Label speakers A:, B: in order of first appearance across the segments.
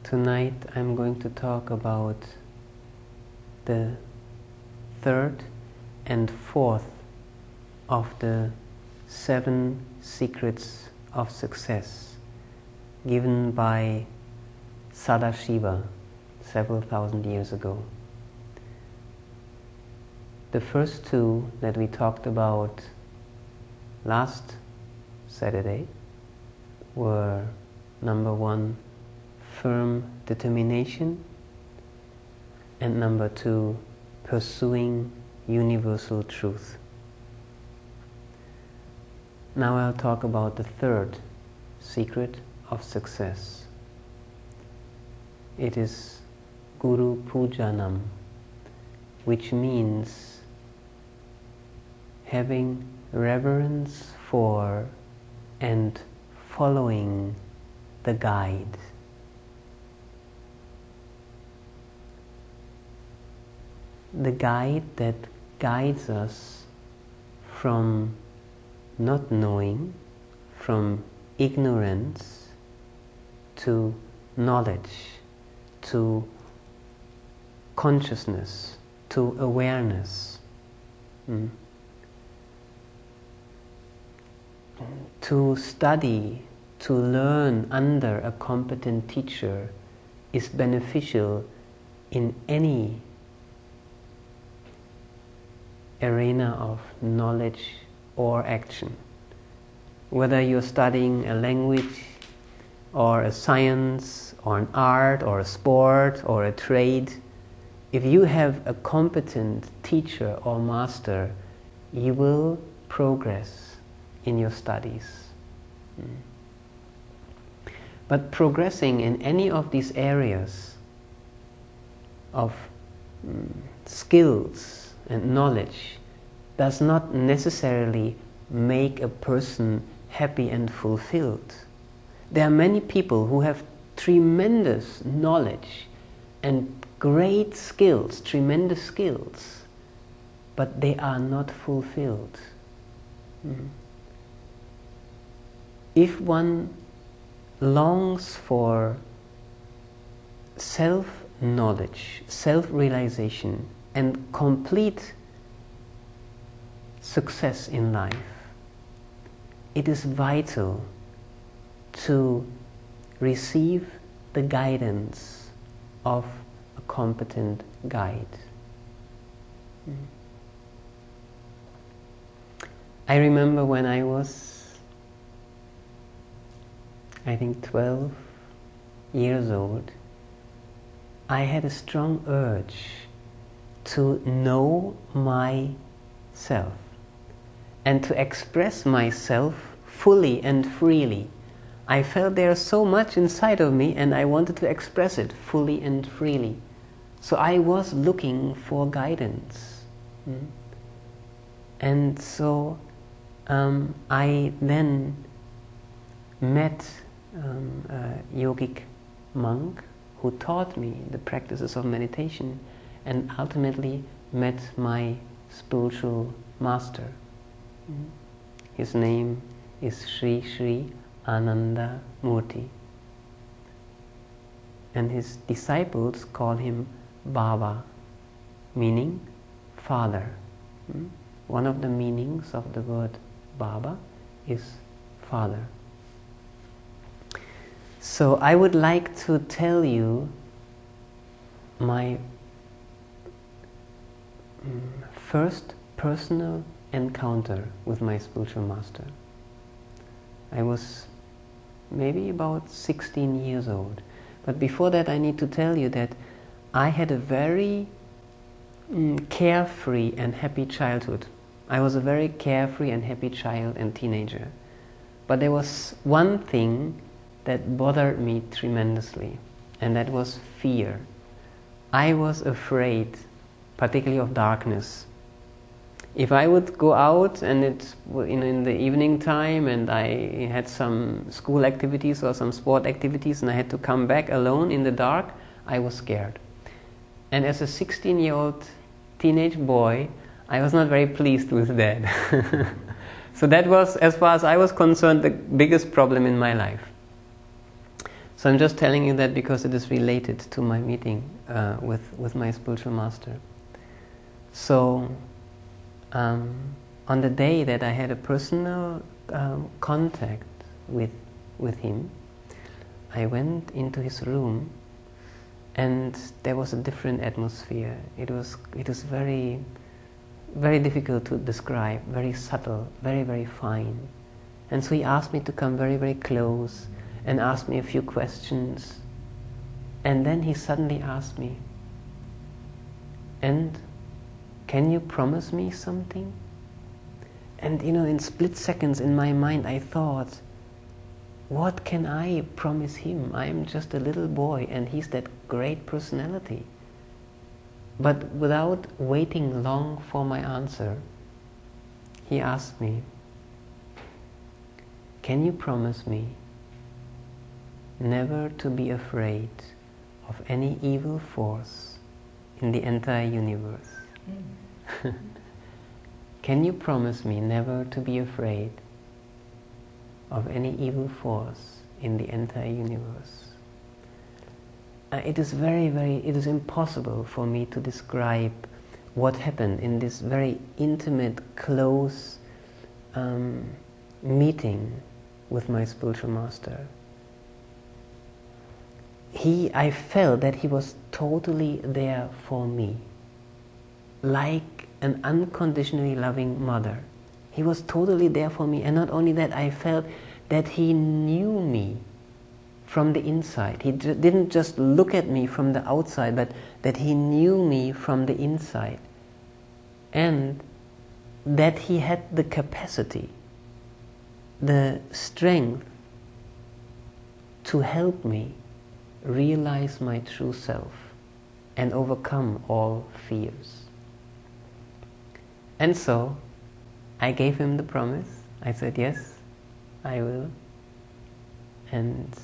A: Tonight I'm going to talk about the third and fourth of the 7 secrets of success given by Sadashiva several thousand years ago. The first 2 that we talked about last Saturday were number 1, firm determination, and number 2, pursuing universal truth. Now I'll talk about the third secret of success. It is Guru Pujanam, which means having reverence for and following the guide. The guide that guides us from not knowing, from ignorance to knowledge, to consciousness, to awareness. To study, to learn under a competent teacher is beneficial in any arena of knowledge or action. Whether you're studying a language or a science or an art or a sport or a trade, if you have a competent teacher or master, you will progress in your studies. But progressing in any of these areas of skills and knowledge does not necessarily make a person happy and fulfilled. There are many people who have tremendous knowledge and great skills, tremendous skills, but they are not fulfilled. If one longs for self-knowledge, self-realization, and complete success in life, it is vital to receive the guidance of a competent guide. I remember when I was, I think 12 years old, I had a strong urge to know myself and to express myself fully and freely. I felt there was so much inside of me and I wanted to express it fully and freely. So I was looking for guidance. And so I then met a yogic monk who taught me the practices of meditation and ultimately met my spiritual master. His name is Sri Sri Ananda Murti, and his disciples call him Baba, meaning father. One of the meanings of the word Baba is father. So I would like to tell you my first personal encounter with my spiritual master. I was maybe about 16 years old. But before that I need to tell you that I had a very carefree and happy childhood. I was a very carefree and happy child and teenager. But there was one thing that bothered me tremendously, and that was fear. I was afraid, particularly of darkness. If I would go out and it's in the evening time and I had some school activities or some sport activities and I had to come back alone in the dark, I was scared. And as a 16-year-old teenage boy, I was not very pleased with that. So that was, as far as I was concerned, the biggest problem in my life. So I'm just telling you that because it is related to my meeting with my spiritual master. So on the day that I had a personal contact with him, I went into his room, and there was a different atmosphere. It was very, very difficult to describe, very subtle, very, very fine. And so he asked me to come very, very close and asked me a few questions. And then he suddenly asked me, "And can you promise me something?" And in split seconds in my mind I thought, what can I promise him? I am just a little boy and he's that great personality. But without waiting long for my answer, he asked me, "Can you promise me never to be afraid of any evil force in the entire universe?" Can you promise me never to be afraid of any evil force in the entire universe? It is impossible for me to describe what happened in this very intimate, close meeting with my spiritual master. I felt that he was totally there for me, like an unconditionally loving mother. He was totally there for me, and not only that, I felt that he knew me from the inside. He didn't just look at me from the outside, but that he knew me from the inside. And that he had the capacity, the strength to help me realize my true self and overcome all fears. And so I gave him the promise. I said, "Yes, I will." And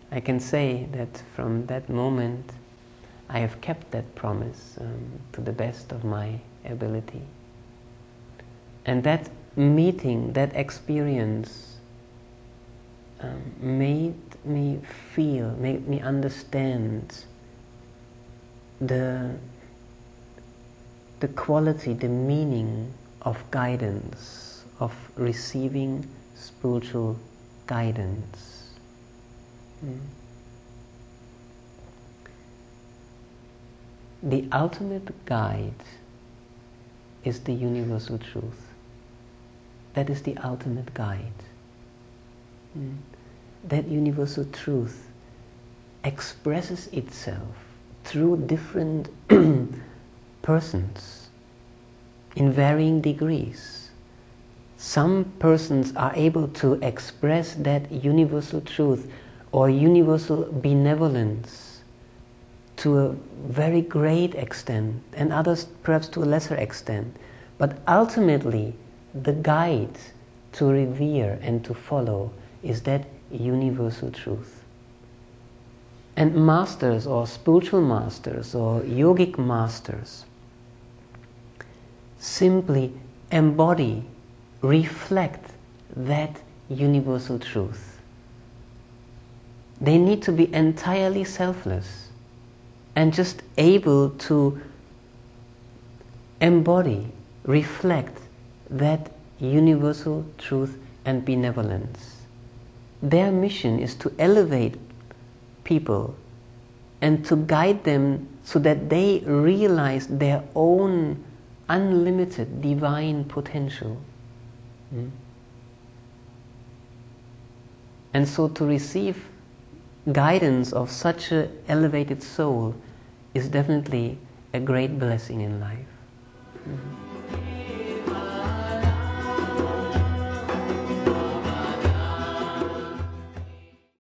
A: I can say that from that moment I have kept that promise to the best of my ability. And that meeting, that experience made me feel, made me understand the quality, the meaning of guidance, of receiving spiritual guidance. The ultimate guide is the universal truth. That is the ultimate guide. That universal truth expresses itself through different persons in varying degrees. Some persons are able to express that universal truth or universal benevolence to a very great extent, and others perhaps to a lesser extent. But ultimately, the guide to revere and to follow is that universal truth. And masters, or spiritual masters, or yogic masters, simply embody, reflect that universal truth. They need to be entirely selfless and just able to embody, reflect that universal truth and benevolence. Their mission is to elevate people and to guide them so that they realize their own unlimited divine potential. And so to receive guidance of such an elevated soul is definitely a great blessing in life.